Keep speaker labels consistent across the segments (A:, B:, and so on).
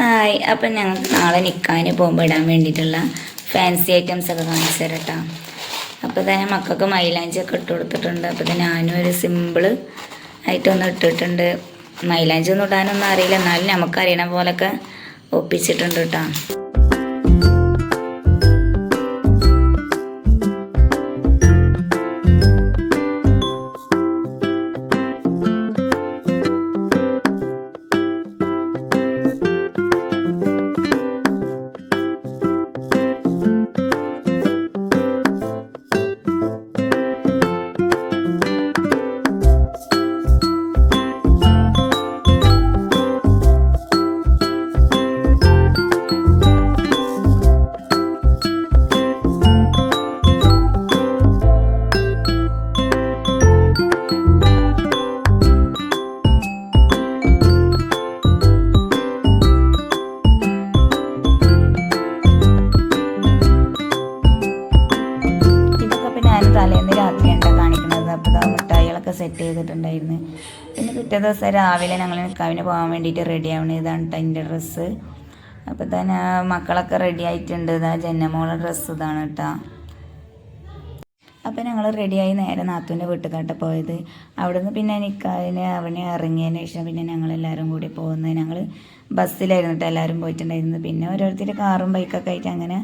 A: Hi, അപ്പം ഞങ്ങൾക്ക് നാളെ നിൽക്കാന് പോകുമ്പോൾ ഇടാൻ വേണ്ടിയിട്ടുള്ള ഫാൻസി ഐറ്റംസ് ഒക്കെ കാണിച്ചു തരാം കേട്ടോ. അപ്പോൾ തന്നെ മക്കൾക്ക് മൈലാഞ്ചിയൊക്കെ ഇട്ട് കൊടുത്തിട്ടുണ്ട്. അപ്പോൾ തന്നെ ഞാനും ഒരു സിമ്പിൾ ആയിട്ടൊന്ന് ഇട്ടിട്ടുണ്ട്. മൈലാഞ്ചി ഒന്നും ഇടാനൊന്നും അറിയില്ല, എന്നാലും നമുക്കറിയണ പോലൊക്കെ ഒപ്പിച്ചിട്ടുണ്ട് കേട്ടോ. തലേന്ന് രാത്രിയാണ് കാണിക്കുന്നത്. അപ്പോൾ മിഠായികളൊക്കെ സെറ്റ് ചെയ്തിട്ടുണ്ടായിരുന്നു. പിന്നെ പിറ്റേ ദിവസം രാവിലെ ഞങ്ങൾ നിൽക്കാവിന് പോകാൻ വേണ്ടിയിട്ട് റെഡി ആവണം. ഇതാണ് കേട്ടോ എൻ്റെ ഡ്രസ്സ്. അപ്പോൾ തന്നെ മക്കളൊക്കെ റെഡി ആയിട്ടുണ്ട്. ഇതാ ജന്നമോളെ ഡ്രസ്സ് ഇതാണ് കേട്ടോ. അപ്പോൾ ഞങ്ങൾ റെഡിയായി നേരെ നാത്തൂൻ്റെ വീട്ടിൽ പോയത്. അവിടുന്ന് പിന്നെ നിൽക്കാവിന് അവനെ ഇറങ്ങിയതിന് ശേഷം പിന്നെ ഞങ്ങളെല്ലാവരും കൂടി പോകുന്നത്. ഞങ്ങൾ ബസ്സിലായിരുന്നു കേട്ടോ എല്ലാവരും പോയിട്ടുണ്ടായിരുന്നത്. പിന്നെ ഓരോരുത്തർ കാറും ബൈക്കൊക്കെ ആയിട്ട് അങ്ങനെ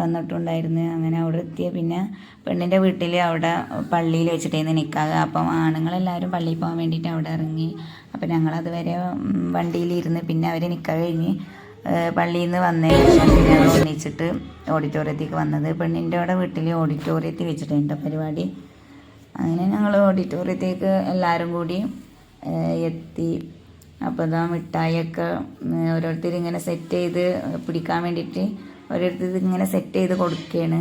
A: വന്നിട്ടുണ്ടായിരുന്നു. അങ്ങനെ അവിടെ എത്തിയ പിന്നെ പെണ്ണിൻ്റെ വീട്ടിൽ അവിടെ പള്ളിയിൽ വെച്ചിട്ടായിരുന്നു നിൽക്കാതെ. അപ്പം ആണുങ്ങളെല്ലാവരും പള്ളിയിൽ പോകാൻ വേണ്ടിയിട്ട് അവിടെ ഇറങ്ങി. അപ്പം ഞങ്ങളതുവരെ വണ്ടിയിലിരുന്ന് പിന്നെ അവർ നിൽക്കാൻ കഴിഞ്ഞ് പള്ളിയിൽ നിന്ന് വന്നതിന് ശേഷം പിന്നെ ഞങ്ങൾ ഒന്നിച്ചിട്ട് ഓഡിറ്റോറിയത്തേക്ക് വന്നത്. പെണ്ണിൻ്റെ അവിടെ വീട്ടിൽ ഓഡിറ്റോറിയത്തിൽ വെച്ചിട്ടുണ്ട് പരിപാടി. അങ്ങനെ ഞങ്ങൾ ഓഡിറ്റോറിയത്തേക്ക് എല്ലാവരും കൂടി എത്തി. അപ്പോൾ ഇതാ മിഠായിയൊക്കെ ഓരോരുത്തർ ഇങ്ങനെ സെറ്റ് ചെയ്ത് പിടിക്കാൻ വേണ്ടിയിട്ട് ഓരോരുത്തർ ഇങ്ങനെ സെറ്റ് ചെയ്ത് കൊടുക്കുകയാണ്.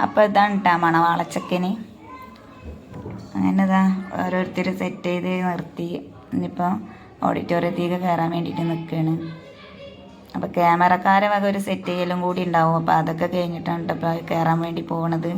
A: അപ്പോൾ ഇതാണ് കേട്ടോ മണവാളച്ചക്കന്. അങ്ങനെ ഇതാ ഓരോരുത്തർ സെറ്റ് ചെയ്ത് നിർത്തി. ഇനിയിപ്പോൾ ഓഡിറ്റോറിയത്തേക്ക് കയറാൻ വേണ്ടിയിട്ട് നിൽക്കുകയാണ്. അപ്പോൾ ക്യാമറക്കാരെ വക ഒരു സെറ്റ് ചെയ്യലും കൂടി ഉണ്ടാവും. അപ്പോൾ അതൊക്കെ കഴിഞ്ഞിട്ടാണ് കേട്ടോ ഇപ്പോൾ കയറാൻ വേണ്ടി പോകണത്.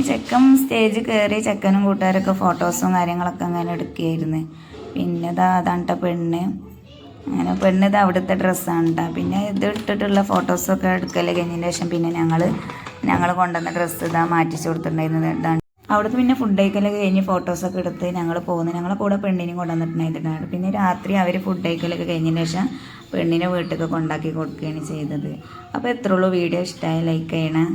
A: ചെക്കൻ സ്റ്റേജ് കയറി ചെക്കനും കൂട്ടുകാരൊക്കെ ഫോട്ടോസും കാര്യങ്ങളൊക്കെ അങ്ങനെ എടുക്കുകയായിരുന്നു. പിന്നെ അതാണ് പെണ്ണ്. അങ്ങനെ പെണ്ണ് ഇത് അവിടുത്തെ ഡ്രസ്സാണ് കേട്ടോ. പിന്നെ ഇത് ഇട്ടിട്ടുള്ള ഫോട്ടോസൊക്കെ എടുക്കൽ കഴിഞ്ഞതിന് ശേഷം പിന്നെ ഞങ്ങൾ കൊണ്ടുവന്ന ഡ്രസ്സ് ഇതാ മാറ്റിച്ചു കൊടുത്തിട്ടുണ്ടായിരുന്നത്. ഇതാണ് അവിടുത്തെ പിന്നെ ഫുഡ് കഴിക്കലൊക്കെ കഴിഞ്ഞ് ഫോട്ടോസൊക്കെ എടുത്ത് ഞങ്ങൾ പോകുന്നു. ഞങ്ങളെ കൂടെ പെണ്ണിനെയും കൊണ്ടുവന്നിട്ടുണ്ടായിരുന്നു. പിന്നെ രാത്രി അവർ ഫുഡ് കഴിക്കലൊക്കെ കഴിഞ്ഞതിന് ശേഷം പെണ്ണിനെ വീട്ടിലേക്ക് കൊണ്ടാക്കി കൊടുക്കുകയാണ് ചെയ്തത്. അപ്പോൾ എത്രയുള്ളൂ. വീഡിയോ ഇഷ്ടമായി ലൈക്ക് ചെയ്യണേ.